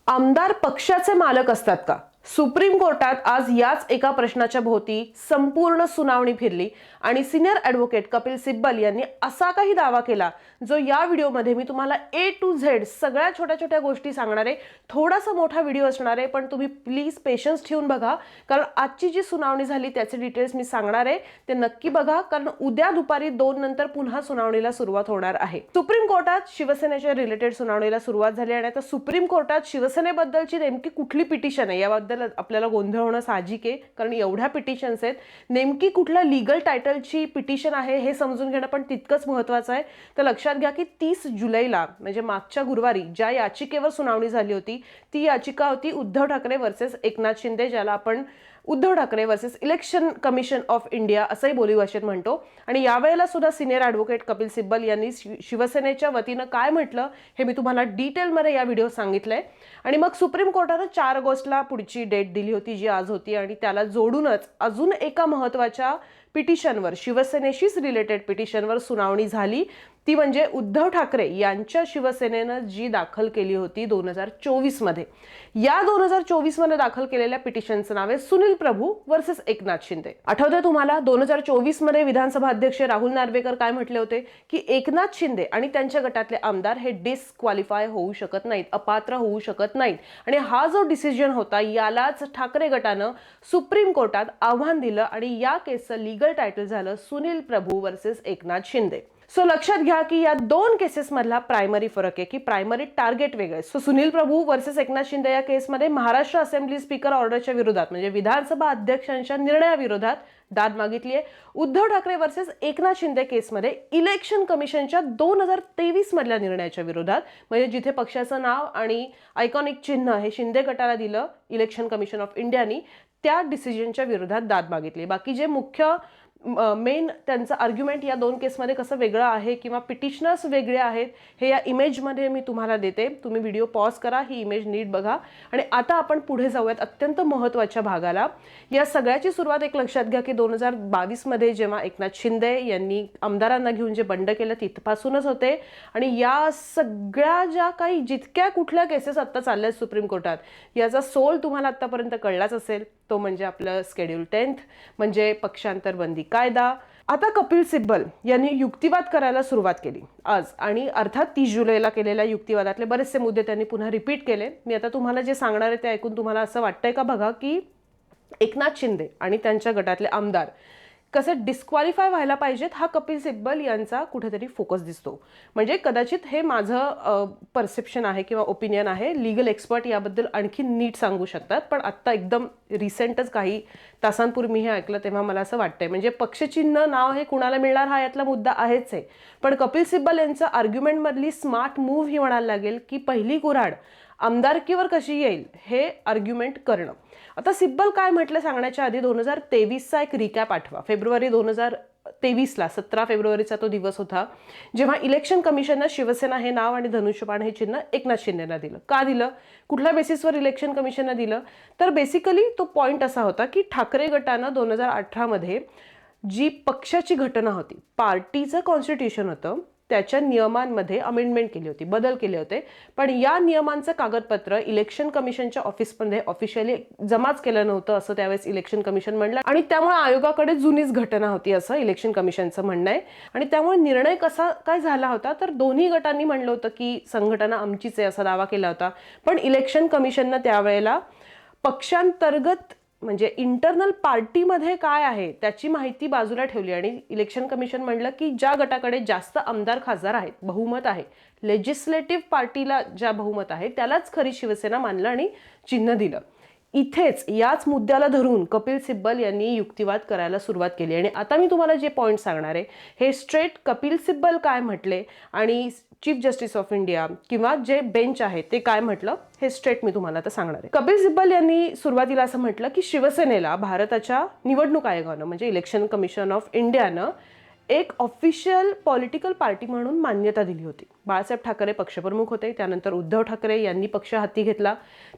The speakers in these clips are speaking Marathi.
आमदार पक्षाचे मालक असतात का? सुप्रीम कोर्टात आज याच एका प्रश्नाच्या भोवती संपूर्ण सुनावणी फिरली आणि सिनियर ॲडव्होकेट कपिल सिब्बल यांनी असा काही दावा केला जो या व्हिडिओमध्ये मी तुम्हाला A to Z सगळ्या छोट्या छोट्या गोष्टी सांगणार आहे. थोडासा मोठा व्हिडिओ असणार आहे, पण तुम्ही प्लीज पेशन्स ठेवून बघा, कारण आजची जी सुनावणी झाली त्याचे डिटेल्स मी सांगणार आहे. ते नक्की बघा, कारण उद्या दुपारी 2 नंतर पुन्हा सुनावणीला सुरुवात होणार आहे. सुप्रीम कोर्टात शिवसेनेच्या रिलेटेड सुनावणीला सुरुवात झाली आणि आता सुप्रीम कोर्टात शिवसेनेबद्दलची नेमकी कुठली पिटिशन आहे याबद्दल आपल्याला गोंधळ होणं साहजिक आहे, कारण एवढ्या पिटिशन्स आहेत. नेमकी कुठल्या लीगल टायटलची पिटिशन आहे हे समजून घेणं पण तितकंच महत्त्वाचं आहे. तर लक्षात घ्या की 30 जुलैला म्हणजे मागच्या गुरुवारी ज्या याचिकेवर सुनावणी झाली होती ती याचिका होती उद्धव ठाकरे वर्सेस एकनाथ शिंदे, ज्याला आपण Uddhav Thackeray versus election commission of India असंही बोलीभाषेत म्हणतो. आणि यावेळेला सुद्धा सिनियर ॲडव्होकेट कपिल सिब्बल यांनी शिवसेनेच्या वतीनं काय म्हटलं हे मी तुम्हाला डिटेलमध्ये या व्हिडिओ सांगितलंय. आणि मग सुप्रीम कोर्टानं 4 ऑगस्टला पुढची डेट दिली होती जी आज होती, आणि त्याला जोडूनच अजून एका महत्त्वाच्या पिटिशनवर, शिवसेनेशीच रिलेटेड पिटिशनवर सुनावणी झाली. ती म्हणजे उद्धव ठाकरे यांच्या शिवसेनेनं जी दाखल केली होती 2024 मध्ये. या 2024 मध्ये दाखल केलेल्या पिटिशनचं नाव आहे सुनील प्रभू वर्सेस एकनाथ शिंदे. आठवतंय तुम्हाला 2024 मध्ये विधानसभा अध्यक्ष राहुल नार्वेकर काय म्हटले होते की एकनाथ शिंदे आणि त्यांच्या गटातले आमदार हे डिस्क्वालिफाय होऊ शकत नाहीत, अपात्र होऊ शकत नाहीत. आणि हा जो डिसिजन होता यालाच ठाकरे गटानं सुप्रीम कोर्टात आव्हान दिलं आणि या केसचं लीगल टायटल झालं सुनील प्रभू वर्सेस एकनाथ शिंदे. सो लक्षात घ्या की या 2 केसेस मधला प्रायमरी फरक आहे की प्रायमरी टार्गेट वेगळे. सो सुनील प्रभू वर्सेस एकनाथ शिंदे या केसमध्ये महाराष्ट्र असेंब्ली स्पीकर ऑर्डरच्या विरोधात म्हणजे विधानसभा अध्यक्षांच्या निर्णयाविरोधात दाद मागितली आहे. उद्धव ठाकरे वर्सेस एकनाथ शिंदे केसमध्ये इलेक्शन कमिशनच्या 2023 मधल्या निर्णयाच्या विरोधात, म्हणजे जिथे पक्षाचं नाव आणि आयकॉनिक चिन्ह हे शिंदे गटाला दिलं इलेक्शन कमिशन ऑफ इंडियानी, त्या डिसिजनच्या विरोधात दाद मागितली. बाकी जे मुख्य मेन त्यांचं आर्ग्युमेंट या 2 केसमध्ये कसं वेगळं आहे किंवा पिटिशनर्स वेगळे आहेत हे या इमेजमध्ये मी तुम्हाला देते. तुम्ही व्हिडिओ पॉज करा, ही इमेज नीट बघा. आणि आता आपण पुढे जाऊयात अत्यंत महत्त्वाच्या भागाला. या सगळ्याची सुरुवात एक लक्षात घ्या की 2022 मध्ये जेव्हा एकनाथ शिंदे यांनी आमदारांना घेऊन जे बंड केलं तिथपासूनच होते. आणि या सगळ्या ज्या काही जितक्या कुठल्या केसेस आत्ता चालल्या आहेत सुप्रीम कोर्टात, याचा सोल तुम्हाला आत्तापर्यंत कळलाच असेल. तो म्हणजे आपलं स्केड्यूल 10 म्हणजे पक्षांतर बंदी कायदा. आता कपिल सिब्बल यांनी युक्तिवाद करायला सुरुवात केली आज, आणि अर्थात 30 जुलैला केलेल्या युक्तिवादातले बरेचसे मुद्दे त्यांनी पुन्हा रिपीट केले. मी आता तुम्हाला जे सांगणार आहे ते ऐकून तुम्हाला असं वाटतंय का बघा की एकनाथ शिंदे आणि त्यांच्या गटातले आमदार कसे डिस्क्वालिफाय व्हायला पाहिजेत हा कपिल सिब्बल यांचा कुठेतरी फोकस दिसतो. म्हणजे कदाचित हे माझं परसेप्शन आहे किंवा ओपिनियन आहे. लीगल एक्सपर्ट याबद्दल आणखी नीट सांगू शकतात, पण आत्ता एकदम रिसेंटच काही तासांपूर्वी मी हे ऐकलं तेव्हा मला असं वाटतंय म्हणजे पक्षचिन्ह नाव हे कुणाला मिळणार हा यातला मुद्दा आहेच आहे. पण कपिल सिब्बल यांचं आर्ग्युमेंटमधली स्मार्ट मूव्ह ही म्हणायला लागेल की पहिली कुऱ्हाड आमदारकीवर कशी येईल हे आर्ग्युमेंट करणं. आता सिब्बल काय म्हटलं सांगण्याच्या आधी 2023चा एक रिकॅप आठवा. फेब्रुवारी 2023ला 17 फेब्रुवारीचा तो दिवस होता जेव्हा इलेक्शन कमिशननं शिवसेना हे नाव आणि धनुष्यबाण हे चिन्ह एकनाथ शिंदेना दिलं. का दिलं, कुठल्या बेसिसवर इलेक्शन कमिशननं दिलं, तर बेसिकली तो पॉईंट असा होता की ठाकरे गटानं 2018 मध्ये जी पक्षाची घटना होती, पार्टीचं कॉन्स्टिट्यूशन होतं, त्याच्या नियमांमध्ये अमेंडमेंट केली होती, बदल केले होते. पण या नियमांचं कागदपत्र इलेक्शन कमिशनच्या ऑफिसमध्ये ऑफिशियली जमाच केलं नव्हतं असं त्यावेळेस इलेक्शन कमिशन म्हणलं, आणि त्यामुळे आयोगाकडे जुनीच घटना होती असं इलेक्शन कमिशनचं म्हणणं आहे. आणि त्यामुळे निर्णय कसा काय झाला होता तर दोन्ही गटांनी म्हणलं होतं की संघटना आमचीच आहे असा दावा केला होता. पण इलेक्शन कमिशननं त्यावेळेला पक्षांतर्गत म्हणजे इंटरनल पार्टीमध्ये काय आहे त्याची माहिती बाजूला ठेवली आणि इलेक्शन कमिशन म्हणलं की ज्या गटाकडे जास्त आमदार खासदार आहेत, बहुमत आहे, लेजिस्लेटिव्ह पार्टीला ज्या बहुमत आहे त्यालाच खरी शिवसेना मानलं आणि चिन्ह दिलं. इथेच याच मुद्द्याला धरून कपिल सिब्बल यांनी युक्तिवाद करायला सुरुवात केली. आणि आता मी तुम्हाला जे पॉईंट सांगणार आहे हे स्ट्रेट कपिल सिब्बल काय म्हटले आणि चीफ जस्टिस ऑफ इंडिया किंवा जे बेंच आहे ते काय म्हटलं हे स्ट्रेट मी तुम्हाला आता सांगणार आहे. कपिल सिब्बल यांनी सुरुवातीला असं म्हटलं की शिवसेनेला भारताच्या निवडणूक आयोगानं म्हणजे इलेक्शन कमिशन ऑफ इंडियानं एक ऑफिशियल पॉलिटिकल पार्टी म्हणून मान्यता दिली होती. बाळासाहेब ठाकरे पक्षप्रमुख होते, त्यानंतर उद्धव ठाकरे यांनी पक्ष हाती घेतला,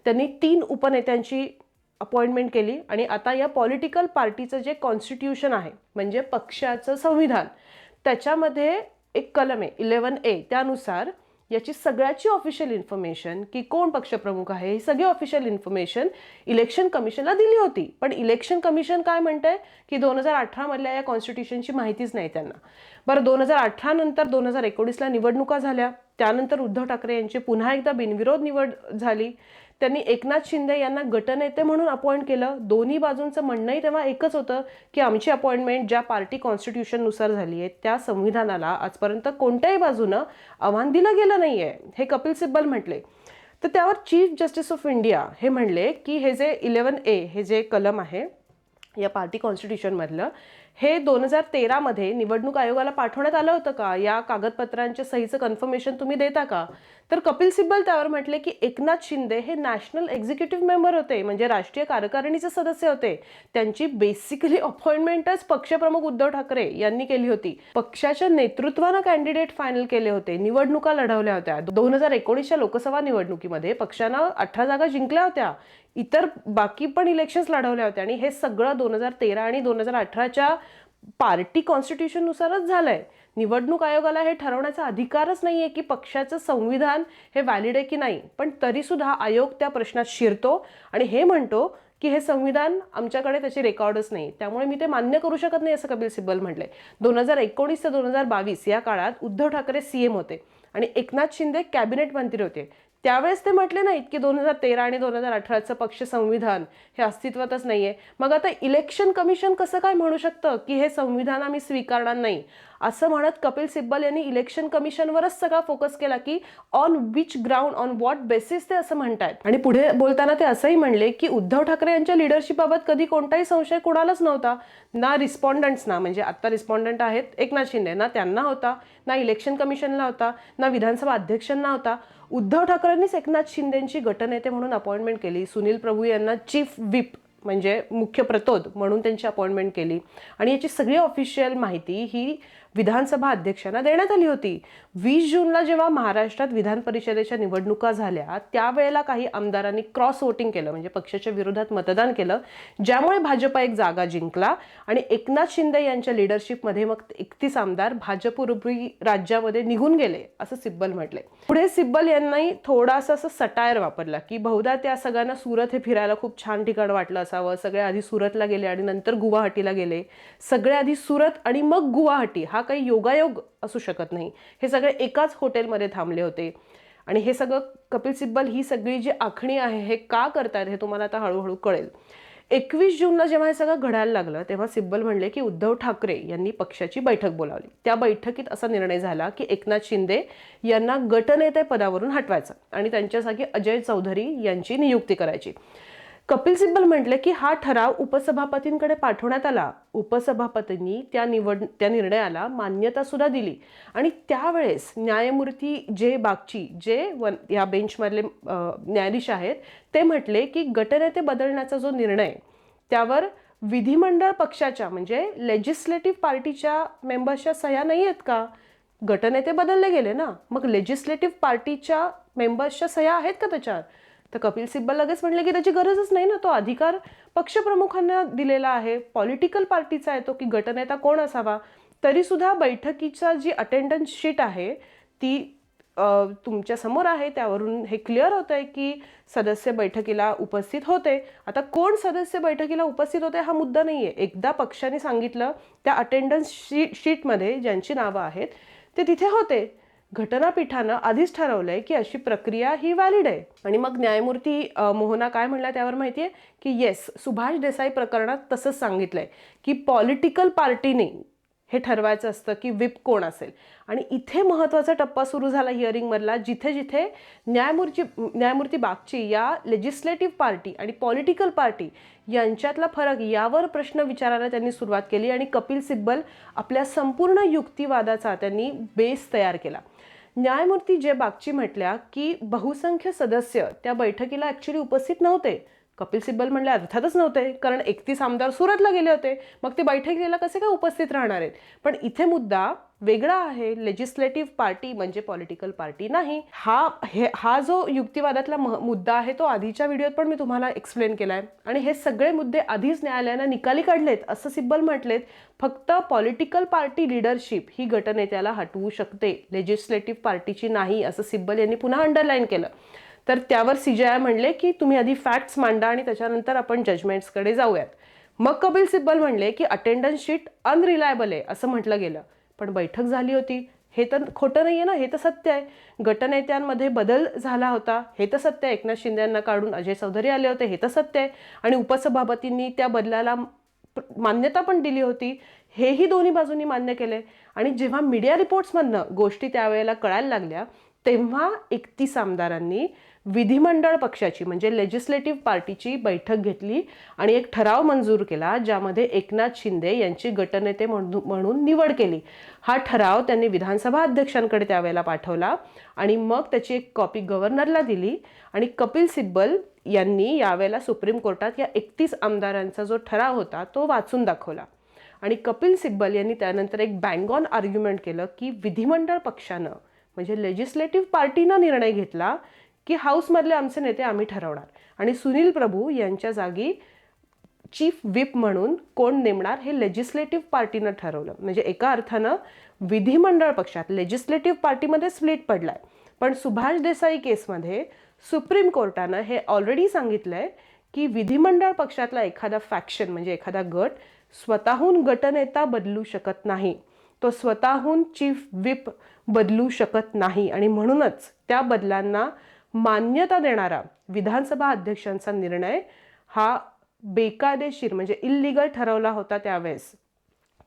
त्यांनी 3 उपनेत्यांची अपॉइंटमेंट केली. आणि आता या पॉलिटिकल पार्टीचं जे कॉन्स्टिट्यूशन आहे म्हणजे पक्षाचं संविधान, त्याच्यामध्ये एक कलम आहे 11A, त्यानुसार याची सगळ्याची ऑफिशियल इन्फॉर्मेशन की कोण पक्षप्रमुख आहे ही सगळी ऑफिशियल इन्फॉर्मेशन इलेक्शन कमिशनला दिली होती. पण इलेक्शन कमिशन काय म्हणतंय की 2018 मधल्या या कॉन्स्टिट्यूशनची माहितीच नाही त्यांना. बरं, 2018 नंतर 2019ला निवडणुका झाल्या. त्यानंतर उद्धव ठाकरे यांची पुन्हा एकदा बिनविरोध निवड झाली. त्यांनी एकनाथ शिंदे यांना गटनेते म्हणून अपॉइंट केलं. दोन्ही बाजूंचं म्हणणंही तेव्हा एकच होतं की आमची अपॉइंटमेंट ज्या पार्टी कॉन्स्टिट्यूशननुसार झाली आहे त्या संविधानाला आजपर्यंत कोणत्याही बाजूनं आव्हान दिलं गेलं नाही आहे, हे कपिल सिब्बल म्हटले. तर त्यावर चीफ जस्टिस ऑफ इंडिया हे म्हणले की हे जे 11A हे जे कलम आहे या पार्टी कॉन्स्टिट्यूशनमधलं, हे 2013 मध्ये निवडणूक आयोगाला पाठवण्यात आलं होतं का? या कागदपत्रांच्या सहीचं कन्फर्मेशन तुम्ही देता का? तर कपिल सिब्बल त्यावर म्हटले की एकनाथ शिंदे हे नॅशनल एक्झिक्युटिव्ह मेंबर होते, म्हणजे राष्ट्रीय कार्यकारिणीचे सदस्य होते. त्यांची बेसिकली अपॉइंटमेंटच पक्षप्रमुख उद्धव ठाकरे यांनी केली होती. पक्षाच्या नेतृत्वानं कॅन्डिडेट फायनल केले होते, निवडणुका लढवल्या होत्या. 2019च्या लोकसभा निवडणुकीमध्ये पक्षानं 18 जागा जिंकल्या होत्या. इतर बाकी पण इलेक्शन्स लढवल्या होत्या आणि हे सगळं 2013 आणि 2018च्या पार्टी कॉन्स्टिट्यूशननुसारच झालंय. निवडणूक आयोगाला हे ठरवण्याचा अधिकारच नाहीये की पक्षाचं संविधान हे व्हॅलिड आहे की नाही. पण तरी सुद्धा आयोग त्या प्रश्नात शिरतो आणि हे म्हणतो की हे संविधान आमच्याकडे त्याची रेकॉर्डच नाही, त्यामुळे मी ते मान्य करू शकत नाही, असं कपिल सिब्बल म्हटले. 2019 ते 2022 या काळात उद्धव ठाकरे CM होते आणि एकनाथ शिंदे कॅबिनेट मंत्री होते. त्यावेळेस ते म्हटले नाहीत की 2013 आणि 2018चं पक्ष संविधान हे अस्तित्वातच नाहीये. मग आता इलेक्शन कमिशन कसं काय म्हणू शकतं की हे संविधान आम्ही स्वीकारणार नाही? असं म्हणत कपिल सिब्बल यांनी इलेक्शन कमिशनवरच सगळा फोकस केला की on which ground, on what basis ते असं म्हणतायत. आणि पुढे बोलताना ते असंही म्हणले की उद्धव ठाकरे यांच्या लिडरशिपबाबत कधी कोणताही संशय कुणालाच नव्हता. ना रिस्पॉन्डंट्सना, म्हणजे आता रिस्पॉन्डंट आहेत एकनाथ शिंदे, ना त्यांना होता, ना इलेक्शन कमिशनला होता, ना विधानसभा अध्यक्षांना होता. उद्धव ठाकरेंनीच एकनाथ शिंदेंची गटनेते म्हणून अपॉइंटमेंट केली. सुनील प्रभू यांना चीफ व्हिप म्हणजे मुख्य प्रतोद म्हणून त्यांची अपॉइंटमेंट केली आणि याची सगळी ऑफिशियल माहिती ही विधानसभा अध्यक्षांना देण्यात आली होती. 20 जूनला जेव्हा महाराष्ट्रात विधान परिषदेच्या निवडणुका झाल्या त्यावेळेला काही आमदारांनी क्रॉस वोटिंग केलं, म्हणजे पक्षाच्या विरोधात मतदान केलं, ज्यामुळे भाजपा एक जागा जिंकला आणि एकनाथ शिंदे यांच्या लिडरशिपमध्ये मग 31 आमदार भाजपरूपी राज्यामध्ये निघून गेले, असं सिब्बल म्हटले. पुढे सिब्बल यांनी थोडासा असं सटायर वापरला की बहुधा त्या सगळ्यांना सुरत हे फिरायला खूप छान ठिकाण वाटलं असावं. सगळे आधी सुरतला गेले आणि नंतर गुवाहाटीला गेले. सगळे आधी सुरत आणि मग गुवाहाटी, हा काही योगायोग असू शकत नाही. हे सगळे एकाच हॉटेलमध्ये थांबले होते आणि हे सगळं कपिल सिब्बल ही सगळी जी आखणी आहे हे का करतात हे तुम्हाला आता हळूहळू कळेल. 21 जूनला जेव्हा हे सगळं घडायला लागलं तेव्हा सिब्बल म्हणले की उद्धव ठाकरे यांनी पक्षाची बैठक बोलावली. त्या बैठकीत असा निर्णय झाला की एकनाथ शिंदे यांना गटनेते पदावरून हटवायचं आणि त्यांच्या जागी अजय चौधरी यांची नियुक्ती करायची. कपिल सिब्बल म्हटले की हा ठराव उपसभापतींकडे पाठवण्यात आला. उपसभापतींनी त्या निर्णयाला मान्यता सुद्धा दिली आणि त्यावेळेस न्यायमूर्ती जे बागची, जे या बेंचमधले न्यायाधीश आहेत, ते म्हटले की गटनेते बदलण्याचा जो निर्णय त्यावर विधिमंडळ पक्षाच्या म्हणजे लेजिस्लेटिव्ह पार्टीच्या मेंबर्सच्या सह्या नाही आहेत का? गटनेते बदलले गेले ना, मग लेजिस्लेटिव्ह पार्टीच्या मेंबर्सच्या सह्या आहेत का त्याच्यावर? तर कपिल सिब्बल लगेच म्हटले की त्याची गरजच नाही ना, तो अधिकार पक्षप्रमुखांना दिलेला आहे, पॉलिटिकल पार्टीचा आहे तो की गटनेता कोण असावा. तरी सुद्धा बैठकीचा जी अटेंडन्स शीट आहे ती तुमच्या समोर आहे, त्यावरून हे क्लिअर होत आहे की सदस्य बैठकीला उपस्थित होते. आता कोण सदस्य बैठकीला उपस्थित होते हा मुद्दा नाही आहे. एकदा पक्षाने सांगितलं त्या अटेंडन्स शीटमध्ये ज्यांची नावं आहेत ते तिथे होते. घटनापीठानं आधीच ठरवलंय की अशी प्रक्रिया ही व्हॅलिड आहे. आणि मग न्यायमूर्ती मोहना काय म्हणला त्यावर माहिती आहे की येस, सुभाष देसाई प्रकरणात तसंच सांगितलंय की पॉलिटिकल पार्टीने हे ठरवायचं असतं की व्हिप कोण असेल. आणि इथे महत्त्वाचा टप्पा सुरू झाला हिअरिंगमधला, जिथे जिथे न्यायमूर्ती बागची या लेजिस्लेटिव्ह पार्टी आणि पॉलिटिकल पार्टी यांच्यातला फरक यावर प्रश्न विचारायला त्यांनी सुरुवात केली आणि कपिल सिब्बल आपल्या संपूर्ण युक्तिवादाचा त्यांनी बेस तयार केला. न्यायमूर्ती जे बागची म्हटल्या की बहुसंख्य सदस्य त्या बैठकीला ॲक्च्युली उपस्थित नव्हते. कपिल सिब्बल म्हणले अर्थातच नव्हते, कारण 31 आमदार सुरतला गेले होते, मग ते बैठकीला कसे काय उपस्थित राहणार आहेत. पण इथे मुद्दा वेगळा आहे, लेजिस्लेटिव्ह पार्टी म्हणजे पॉलिटिकल पार्टी नाही. हा जो युक्तिवादातला मुद्दा आहे तो आधीच्या व्हिडिओत पण मी तुम्हाला एक्सप्लेन केलाय आणि हे सगळे मुद्दे आधीच न्यायालयानं निकाली काढलेत असं सिब्बल म्हटलेत. फक्त पॉलिटिकल पार्टी लिडरशिप ही गटनेत्याला हटवू शकते, लेजिस्लेटिव्ह पार्टीची नाही, असं सिब्बल यांनी पुन्हा अंडरलाईन केलं. तर त्यावर CJI म्हणले की तुम्ही आधी फॅक्ट्स मांडा आणि त्याच्यानंतर आपण जजमेंट्सकडे जाऊयात. मग कपिल सिब्बल म्हणले की अटेंडन्स शीट अनरिलायबल आहे असं म्हटलं गेलं, पण बैठक झाली होती, हे तर खोटं नाहीये ना, हे तर सत्य आहे. गटनेत्यांमध्ये बदल झाला होता, हे तर सत्य आहे. एकनाथ शिंदे यांना काढून अजय चौधरी आले होते, हे तर सत्य आहे. आणि उपसभापतींनी त्या बदलाला मान्यता पण दिली होती, हेही दोन्ही बाजूंनी मान्य केले. आणि जेव्हा मीडिया रिपोर्ट्समधनं गोष्टी त्यावेळेला कळायला लागल्या तेव्हा 31 आमदारांनी विधिमंडळ पक्षाची म्हणजे लेजिस्लेटिव्ह पार्टीची बैठक घेतली आणि एक ठराव मंजूर केला ज्यामध्ये एकनाथ शिंदे यांची गटनेते म्हणून निवड केली. हा ठराव त्यांनी विधानसभा अध्यक्षांकडे त्यावेळेला पाठवला आणि मग त्याची एक कॉपी गव्हर्नरला दिली आणि कपिल सिब्बल यांनी यावेळेला सुप्रीम कोर्टात या 31 आमदारांचा जो ठराव होता तो वाचून दाखवला. आणि कपिल सिब्बल यांनी त्यानंतर एक बँग ऑन आर्ग्युमेंट केलं की विधिमंडळ पक्षानं म्हणजे लेजिस्लेटिव्ह पार्टीनं निर्णय घेतला की हाऊसमधले आमचे नेते आम्ही ठरवणार आणि सुनील प्रभू यांच्या जागी चीफ व्हिप म्हणून कोण नेमणार हे लेजिस्लेटिव्ह पार्टीनं ठरवलं. म्हणजे एका अर्थानं विधिमंडळ पक्षात लेजिस्लेटिव्ह पार्टीमध्ये स्प्लिट पडलाय. पण सुभाष देसाई केसमध्ये सुप्रीम कोर्टानं हे ऑलरेडी सांगितलंय की विधिमंडळ पक्षातला एखादा फॅक्शन म्हणजे एखादा गट स्वतःहून गटनेता बदलू शकत नाही, तो स्वतःहून चीफ व्हिप बदलू शकत नाही आणि म्हणूनच त्या बदलांना मान्यता देणारा विधानसभा अध्यक्षांचा निर्णय हा बेकायदेशीर म्हणजे इल्लीगल ठरवला होता. त्यावेळेस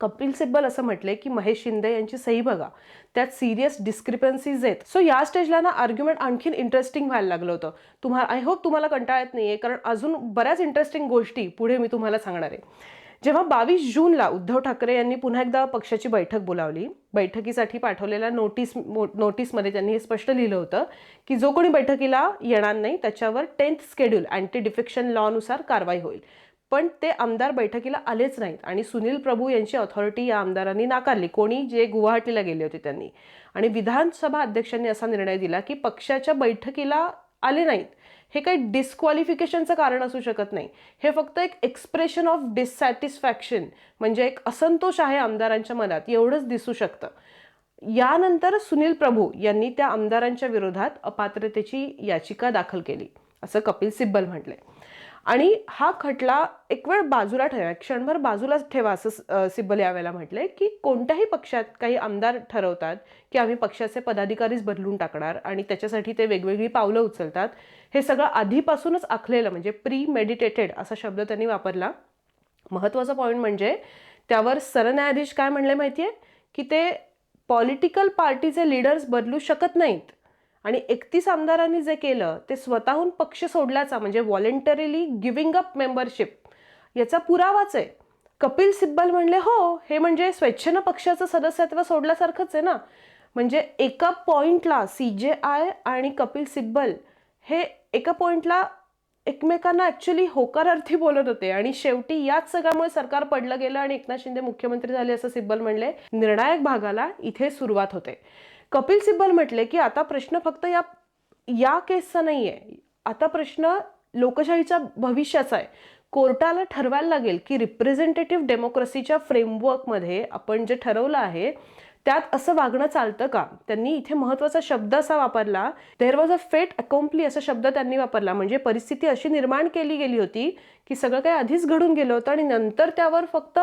कपिल सिब्बल असं म्हटले की महेश शिंदे यांची सही बघा, त्यात सिरियस डिस्क्रिपन्सीज आहेत. सो या स्टेजला ना आर्ग्युमेंट आणखीन इंटरेस्टिंग व्हायला लागलं होतं. आय होप तुम्हाला कंटाळा येत नाहीये, कारण अजून बऱ्याच इंटरेस्टिंग गोष्टी पुढे मी तुम्हाला सांगणार आहे. जेव्हा 22 जूनला उद्धव ठाकरे यांनी पुन्हा एकदा पक्षाची बैठक बोलावली, बैठकीसाठी पाठवलेल्या नोटीसमध्ये त्यांनी हे स्पष्ट लिहिलं होतं की जो कोणी बैठकीला येणार नाही त्याच्यावर 10th शेड्यूल अँटी डिफेक्शन लॉनुसार कारवाई होईल. पण ते आमदार बैठकीला आलेच नाहीत आणि सुनील प्रभू यांची ऑथॉरिटी या आमदारांनी नाकारली, कोणी जे गुवाहाटीला गेले होते त्यांनी. आणि विधानसभा अध्यक्षांनी असा निर्णय दिला की पक्षाच्या बैठकीला आले नाहीत हे काही डिस्क्वालिफिकेशनचं कारण असू शकत नाही, हे फक्त एक एक्सप्रेशन ऑफ डिससॅटिस्फॅक्शन म्हणजे एक असंतोष आहे आमदारांच्या मनात एवढंच दिसू शकतं. यानंतर सुनील प्रभू यांनी त्या आमदारांच्या विरोधात अपात्रतेची याचिका दाखल केली असं कपिल सिब्बल म्हटले. आणि हा खटला एक वेळ बाजूला ठेवा, क्षणभर बाजूलाच ठेवा असं सिब्बल यावेळेला म्हटले की कोणत्याही पक्षात काही आमदार ठरवतात की आम्ही पक्षाचे पदाधिकारीच बदलून टाकणार आणि त्याच्यासाठी ते वेगवेगळी पावलं उचलतात. हे सगळं आधीपासूनच आखलेलं म्हणजे प्री मेडिटेटेड असा शब्द त्यांनी वापरला. महत्त्वाचा पॉईंट म्हणजे त्यावर सरन्यायाधीश काय म्हणले माहितीये की ते पॉलिटिकल पार्टीचे लीडर्स बदलू शकत नाहीत आणि 31 आमदारांनी जे केलं ते स्वतःहून पक्ष सोडल्याचा म्हणजे व्हॉलेंटरीली गिव्हिंग अप मेंबरशिप याचा पुरावाच आहे. कपिल सिब्बल म्हणले हो, हे म्हणजे स्वेच्छेनं पक्षाचं सदस्यत्व सोडल्यासारखंच आहे ना. म्हणजे एका पॉइंटला CJI आणि कपिल सिब्बल हे एका पॉइंटला एकमेकांना ऍक्च्युली होकारार्थी बोलत होते आणि शेवटी याच सगळ्यामुळे सरकार पडलं गेलं आणि एकनाथ शिंदे मुख्यमंत्री झाले असं सिब्बल म्हणले. निर्णायक भागाला इथे सुरुवात होते. कपिल सिब्बल म्हटले की आता प्रश्न फक्त या केसचा नाहीये, आता प्रश्न लोकशाहीच्या भविष्याचा आहे. कोर्टाला ठरवायला लागेल की रिप्रेझेंटेटिव्ह डेमोक्रेसीच्या फ्रेमवर्कमध्ये आपण जे ठरवलं आहे त्यात असं वागणं चालतं का. त्यांनी इथे महत्त्वाचा शब्द असा वापरला, देअर वॉज अ फेट अकॉम्प्ली असा शब्द त्यांनी वापरला. म्हणजे परिस्थिती अशी निर्माण केली गेली होती की सगळं काही आधीच घडून गेलं होतं आणि नंतर त्यावर फक्त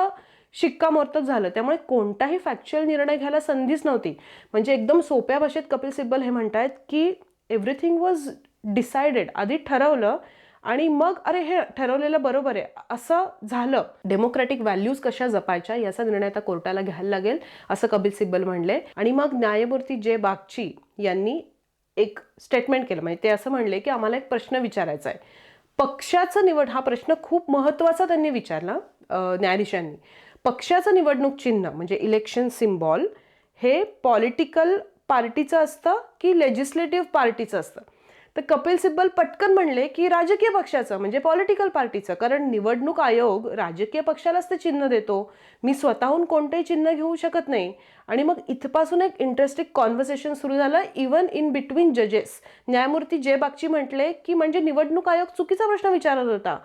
शिक्कामोर्तब झालं, त्यामुळे कोणताही फॅक्च्युअल निर्णय घ्यायला संधीच नव्हती. म्हणजे एकदम सोप्या भाषेत कपिल सिब्बल हे म्हणतायत की एव्हरीथिंग वॉज डिसाइडेड, आधी ठरवलं आणि मग अरे हे ठरवलेलं बरोबर आहे असं झालं. डेमोक्रॅटिक व्हॅल्यूज कशा जपायच्या याचा निर्णय आता कोर्टाला घ्यायला लागेल असं कपिल सिब्बल म्हणले. आणि मग न्यायमूर्ती जे बागची यांनी एक स्टेटमेंट केलं, म्हणजे ते असं म्हणले की आम्हाला एक प्रश्न विचारायचा आहे. पक्षाचं निवड हा प्रश्न खूप महत्त्वाचा त्यांनी विचारला न्यायाधीशांनी. पक्षाचं निवडणूक चिन्ह म्हणजे इलेक्शन सिम्बॉल हे पॉलिटिकल पार्टीचं असतं की लेजिस्लेटिव्ह पार्टीचं असतं. तर कपिल सिब्बल पटकन म्हणले की राजकीय पक्षाचं म्हणजे पॉलिटिकल पार्टीचं, कारण निवडणूक आयोग राजकीय पक्षालाच ते चिन्ह देतो, मी स्वतःहून कोणतेही चिन्ह घेऊ शकत नाही. आणि मग इथपासून एक इंटरेस्टिंग कॉन्व्हर्सेशन सुरू झालं इवन इन बिटवीन जजेस. न्यायमूर्ती जे बागची म्हटले की म्हणजे निवडणूक आयोग चुकीचा प्रश्न विचारत होता.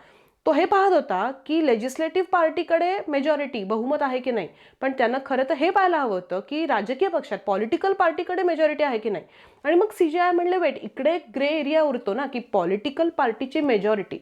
तो हे पाहत होता की लेजिस्लेटिव्ह पार्टीकडे मेजॉरिटी बहुमत आहे की नाही, पण त्यांना खरं तर हे पाहायला हवं होतं की राजकीय पक्षात पॉलिटिकल पार्टीकडे मेजॉरिटी आहे की नाही. आणि मग CJI म्हणले वेट, इकडे एक ग्रे एरिया उरतो ना की पॉलिटिकल पार्टीची मेजॉरिटी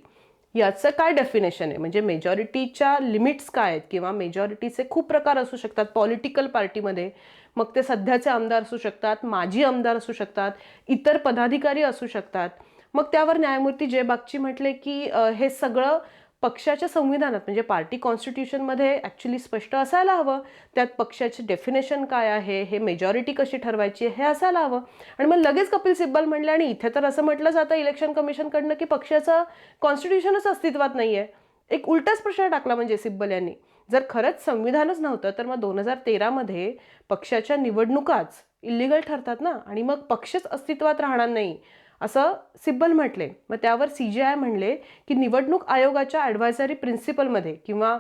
याचं काय डेफिनेशन आहे, म्हणजे मेजॉरिटीच्या लिमिट्स काय आहेत, किंवा मेजॉरिटीचे खूप प्रकार असू शकतात पॉलिटिकल पार्टीमध्ये. मग ते सध्याचे आमदार असू शकतात, माजी आमदार असू शकतात, इतर पदाधिकारी असू शकतात. मग त्यावर न्यायमूर्ती जे बागची म्हटले की हे सगळं पक्षाच्या संविधानात म्हणजे पार्टी कॉन्स्टिट्यूशनमध्ये ॲक्च्युली स्पष्ट असायला हवं. त्यात पक्षाचे डेफिनेशन काय आहे, हे मेजॉरिटी कशी ठरवायची हे असायला हवं. आणि मग लगेच कपिल सिब्बल म्हणले आणि इथे तर असं म्हटलं जातं इलेक्शन कमिशनकडनं की पक्षाचं कॉन्स्टिट्यूशनच अस्तित्वात नाही आहे. एक उलटाच प्रश्न टाकला म्हणजे सिब्बल यांनी. जर खरंच संविधानच नव्हतं तर मग 2013मध्ये पक्षाच्या निवडणुकाच इलिगल ठरतात ना, आणि मग पक्षच अस्तित्वात राहणार नाही असं सिब्बल म्हटले. मग त्यावर CJI म्हणले की निवडणूक आयोगाच्या ॲडव्हायझरी प्रिन्सिपलमध्ये किंवा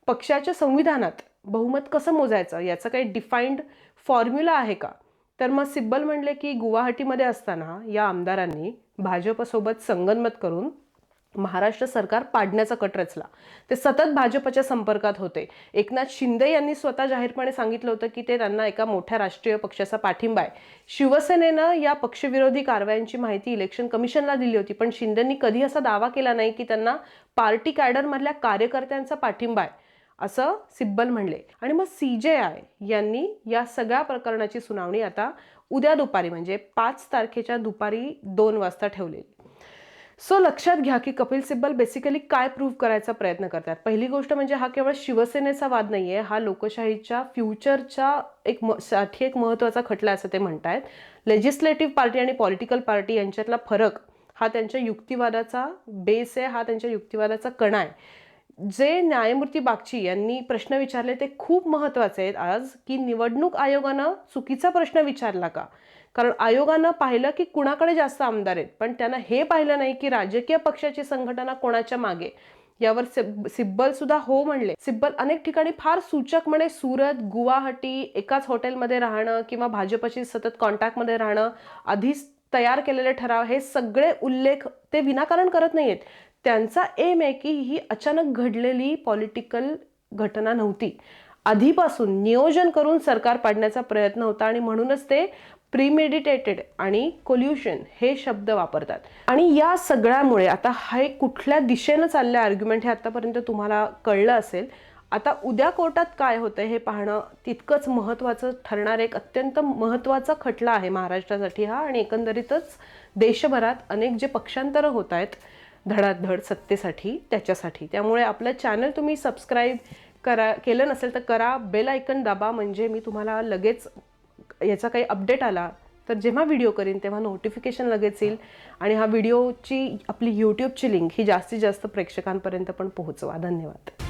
पक्षाच्या संविधानात बहुमत कसं मोजायचं याचं काही डिफाईन्ड फॉर्म्युला आहे का. तर मग सिब्बल म्हणले की गुवाहाटीमध्ये असताना या आमदारांनी भाजपसोबत संगनमत करून महाराष्ट्र सरकार पाडण्याचा कट रचला. ते सतत भाजपच्या संपर्कात होते. एकनाथ शिंदे यांनी स्वतः जाहीरपणे सांगितलं होतं की ते त्यांना एका मोठ्या राष्ट्रीय पक्षाचा पाठिंबा आहे. शिवसेनेनं या पक्षविरोधी कारवायांची माहिती इलेक्शन कमिशनला दिली होती, पण शिंदेंनी कधी असा दावा केला नाही की त्यांना पार्टी कॅडरमधल्या कार्यकर्त्यांचा पाठिंबा आहे असं सिब्बल म्हणले. आणि मग CJI यांनी या सगळ्या प्रकरणाची सुनावणी आता उद्या दुपारी म्हणजे 5 तारखेच्या दुपारी 2 वाजता ठेवलेली. सो लक्षात घ्या की कपिल सिब्बल बेसिकली काय प्रूव्ह करायचा प्रयत्न करतात. पहिली गोष्ट म्हणजे हा केवळ शिवसेनेचा वाद नाही आहे, हा लोकशाहीच्या फ्युचरच्या साठी एक महत्त्वाचा खटला असं ते म्हणतायत. लेजिस्लेटिव्ह पार्टी आणि पॉलिटिकल पार्टी यांच्यातला फरक हा त्यांच्या युक्तिवादाचा बेस आहे, हा त्यांच्या युक्तिवादाचा कणा आहे. जे न्यायमूर्ती बागची यांनी प्रश्न विचारले ते खूप महत्त्वाचे आहेत आज, की निवडणूक आयोगानं चुकीचा प्रश्न विचारला का. कारण आयोगानं पाहिलं की कुणाकडे जास्त आमदार आहेत, पण त्यानं हे पाहिलं नाही की राजकीय पक्षाची संघटना कोणाच्या मागे. यावर सिब्बल सुद्धा हो म्हणले. सिब्बल अनेक ठिकाणी फार सूचक म्हणे सुरत, गुवाहाटी एकाच हॉटेलमध्ये राहणं किंवा भाजपशी सतत कॉन्टॅक्टमध्ये राहणं, आधीच तयार केलेले ठराव, हे सगळे उल्लेख ते विनाकारण करत नाहीयेत. त्यांचा एम आहे की ही अचानक घडलेली पॉलिटिकल घटना नव्हती, आधीपासून नियोजन करून सरकार पाडण्याचा प्रयत्न होता, आणि म्हणूनच ते प्रीमेडिटेटेड आणि कोल्युशन हे शब्द वापरतात. आणि या सगळ्यामुळे आता हे कुठल्या दिशेनं चाललं आर्ग्युमेंट हे आतापर्यंत तुम्हाला कळलं असेल. आता उद्या कोर्टात काय होतं हे पाहणं तितकंच महत्त्वाचं ठरणार. एक अत्यंत महत्त्वाचा खटला आहे महाराष्ट्रासाठी हा, आणि एकंदरीतच देशभरात अनेक जे पक्षांतरं होत आहेत धडाधड सत्तेसाठी त्याच्यासाठी. त्यामुळे आपलं चॅनल तुम्ही सबस्क्राईब केलं नसेल तर करा, बेल आयकन दाबा, म्हणजे मी तुम्हाला लगेच याचा काही अपडेट आला तर जेव्हा व्हिडिओ करीन तेव्हा नोटिफिकेशन लगेच येईल. आणि हा व्हिडिओची आपली यूट्यूबची लिंक ही जास्तीत जास्त प्रेक्षकांपर्यंत पण पोहोचवा. धन्यवाद.